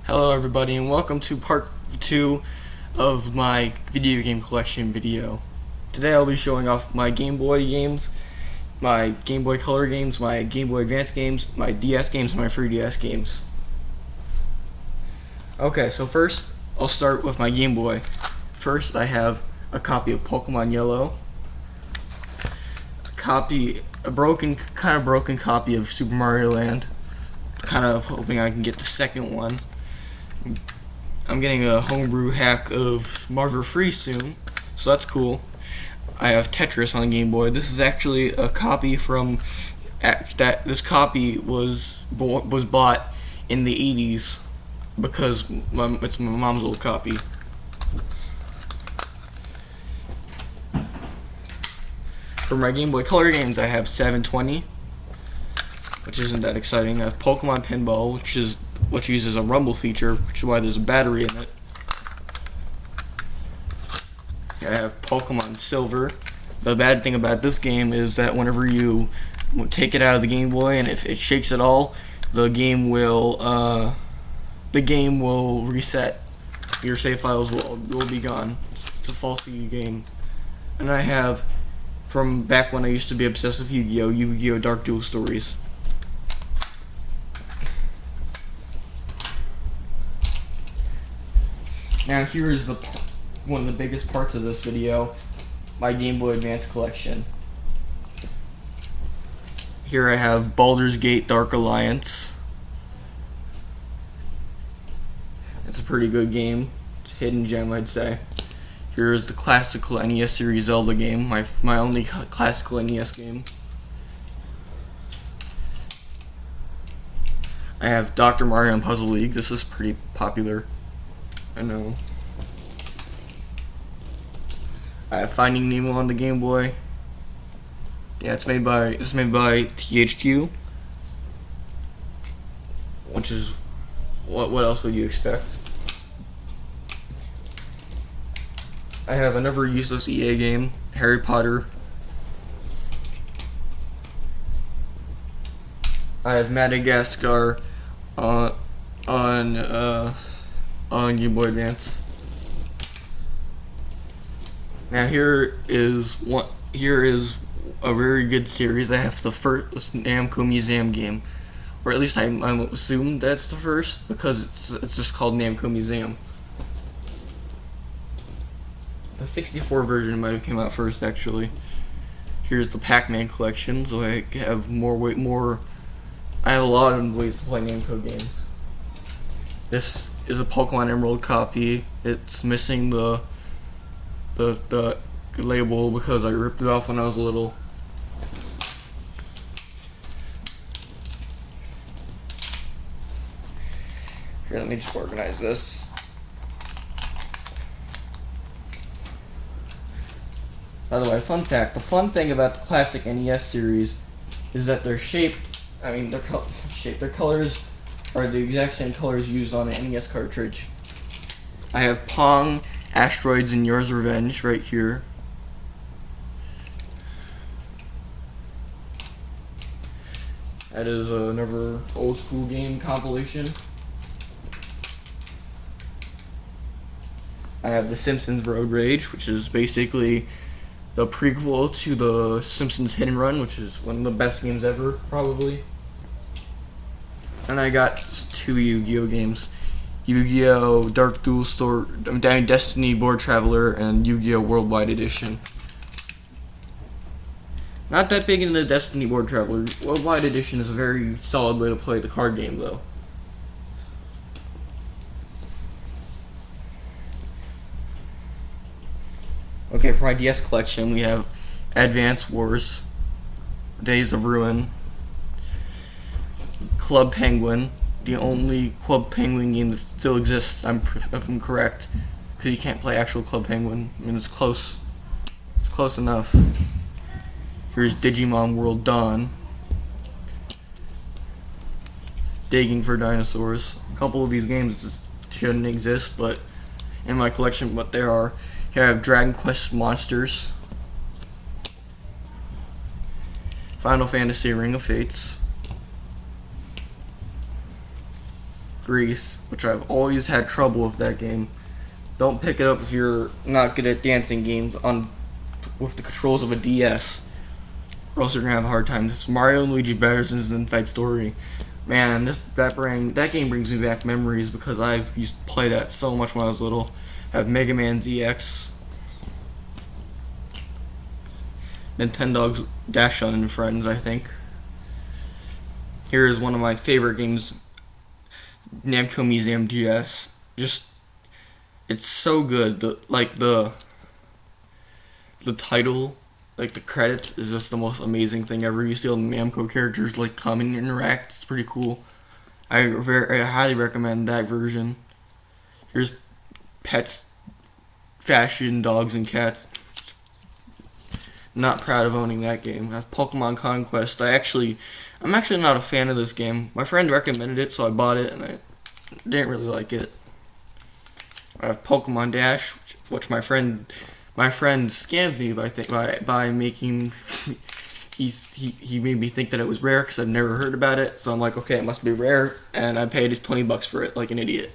Hello everybody and welcome to part 2 of my video game collection video. Today I'll be showing off my Game Boy games, my Game Boy Color games, my Game Boy Advance games, my DS games, and my 3DS games. Okay, so first I'll start with my Game Boy. First I have a copy of Pokemon Yellow, a broken copy of Super Mario Land, kind of hoping I can get the second one. I'm getting a homebrew hack of Marvel Free soon, so that's cool. I have Tetris on Game Boy. This is actually a copy from this copy was bought in the 80s because it's my mom's old copy. For my Game Boy Color games, I have 720, which isn't that exciting. I have Pokemon Pinball, which uses a rumble feature, which is why there's a battery in it. I have Pokemon Silver. The bad thing about this game is that whenever you take it out of the Game Boy and if it shakes at all, the game will reset. Your save files will be gone. It's a faulty game. And I have, from back when I used to be obsessed with Yu-Gi-Oh! Dark Duel Stories. Now here is one of the biggest parts of this video, my Game Boy Advance collection. Here I have Baldur's Gate Dark Alliance. It's a pretty good game. It's a hidden gem, I'd say. Here is the classical NES series Zelda game, my only classical NES game. I have Dr. Mario and Puzzle League. This is pretty popular, I know. I have Finding Nemo on the Game Boy. Yeah, it's made by THQ, which is what else would you expect? I have another useless EA game, Harry Potter. I have Madagascar on Game Boy Advance. Now here is a very good series. I have the first Namco Museum game, or at least I assume that's the first because it's just called Namco Museum. The 64 version might have came out first actually. Here's the Pac-Man collection, so I have I have a lot of ways to play Namco games. This is a Pokemon Emerald copy. It's missing the label because I ripped it off when I was little. Here, let me just organize this. By the way, fun fact, the fun thing about the classic NES series is that their colors are the exact same colors used on an NES cartridge. I have Pong, Asteroids, and Yours Revenge right here. That is another old school game compilation. I have The Simpsons Road Rage, which is basically the prequel to The Simpsons Hit and Run, which is one of the best games ever, probably. And I got 2 Yu-Gi-Oh games. Yu-Gi-Oh! Dark Duel Story, Destiny Board Traveler, and Yu-Gi-Oh! Worldwide Edition. Not that big into Destiny Board Traveler. Worldwide Edition is a very solid way to play the card game, though. Okay, for my DS collection, we have Advance Wars, Days of Ruin, Club Penguin, the only Club Penguin game that still exists, if I'm correct, because you can't play actual Club Penguin. I mean, it's close enough. Here's Digimon World Dawn, Digging for Dinosaurs. A couple of these games shouldn't exist, but in my collection, what they are. Here I have Dragon Quest Monsters, Final Fantasy Ring of Fates, Grease, which I've always had trouble with that game. Don't pick it up if you're not good at dancing games with the controls of a DS, or else you're gonna have a hard time. This Mario and Luigi Batterson's Inside Story. Man, that game brings me back memories because I've used to play that so much when I was little. I have Mega Man ZX, Nintendo's Dash On and Friends, I think. Here is one of my favorite games, Namco Museum DS. It's so good. The title, like the credits, is just the most amazing thing ever. You see all the Namco characters like come and interact. It's pretty cool. I highly recommend that version. Here's pets, fashion, dogs and cats. Not proud of owning that game. I have Pokemon Conquest. I'm actually not a fan of this game. My friend recommended it, so I bought it, and I didn't really like it. I have Pokemon Dash, which my friend scammed me by making he made me think that it was rare because I've never heard about it. So I'm like, okay, it must be rare, and I paid $20 for it like an idiot.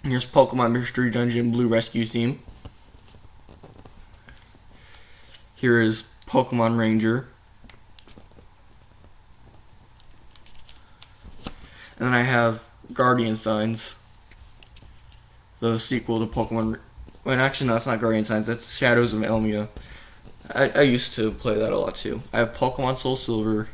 Here's Pokemon Mystery Dungeon Blue Rescue Team. Here is Pokemon Ranger. And then I have Guardian Signs, the sequel to Pokemon. Well, actually, no, it's not Guardian Signs. That's Shadows of Elmia. I used to play that a lot too. I have Pokemon Soul Silver,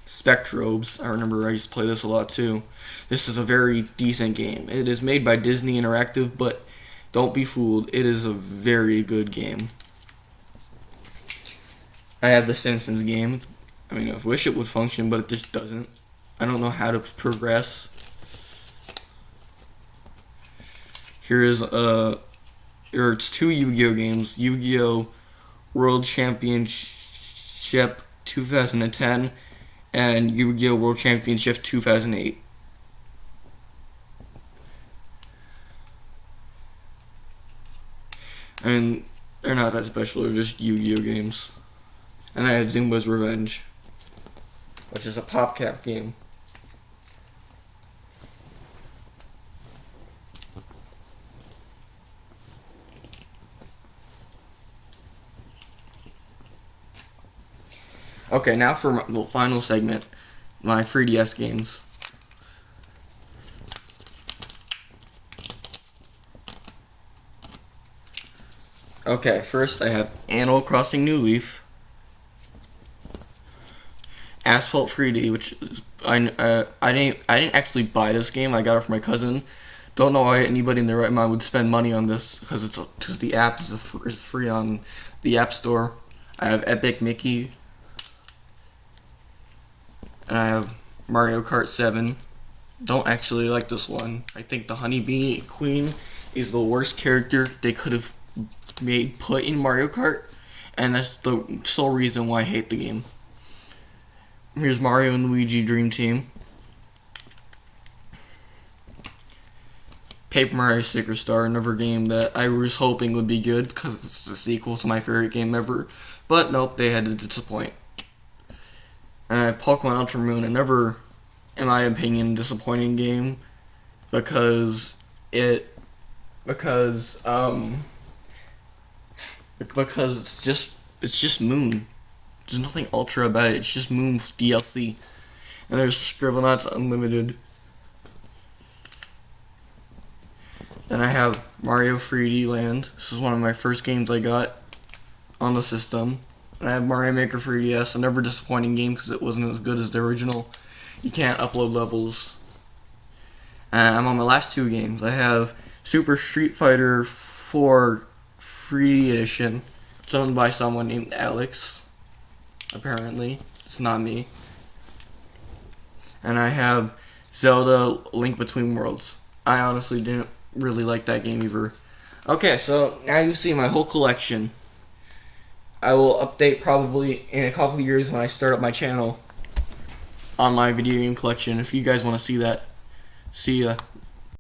Spectrobes. I remember I used to play this a lot too. This is a very decent game. It is made by Disney Interactive, but don't be fooled. It is a very good game. I have the Simpsons game. I wish it would function, but it just doesn't. I don't know how to progress. Here is it's two Yu-Gi-Oh games. Yu-Gi-Oh! World Championship 2010 and Yu-Gi-Oh! World Championship 2008. They're not that special. They're just Yu-Gi-Oh! Games. And I have Zumba's Revenge, which is a PopCap game. Okay, now for the final segment, my 3DS games. Okay, first I have Animal Crossing New Leaf, Asphalt 3D, which I didn't actually buy this game. I got it from my cousin. Don't know why anybody in their right mind would spend money on this because the app is free on the App Store. I have Epic Mickey, and I have Mario Kart 7. Don't actually like this one. I think the Honeybee Queen is the worst character they could have put in Mario Kart, and that's the sole reason why I hate the game. Here's Mario and Luigi Dream Team, Paper Mario Sticker Star, another game that I was hoping would be good because it's a sequel to my favorite game ever, but nope, they had to disappoint. And Pokemon Ultra Moon, another, in my opinion, disappointing game because it's just Moon. There's nothing ultra about it. It's just Moon DLC. And there's Scribblenauts Unlimited. Then I have Mario 3D Land. This is one of my first games I got on the system. And I have Mario Maker 3DS. Another disappointing game because it wasn't as good as the original. You can't upload levels. And I'm on my last two games. I have Super Street Fighter 4 3D Edition. It's owned by someone named Alex. Apparently, it's not me. And I have Zelda Link Between Worlds. I honestly didn't really like that game either. Okay, so now you see my whole collection. I will update probably in a couple of years when I start up my channel on my video game collection if you guys want to see that. See ya.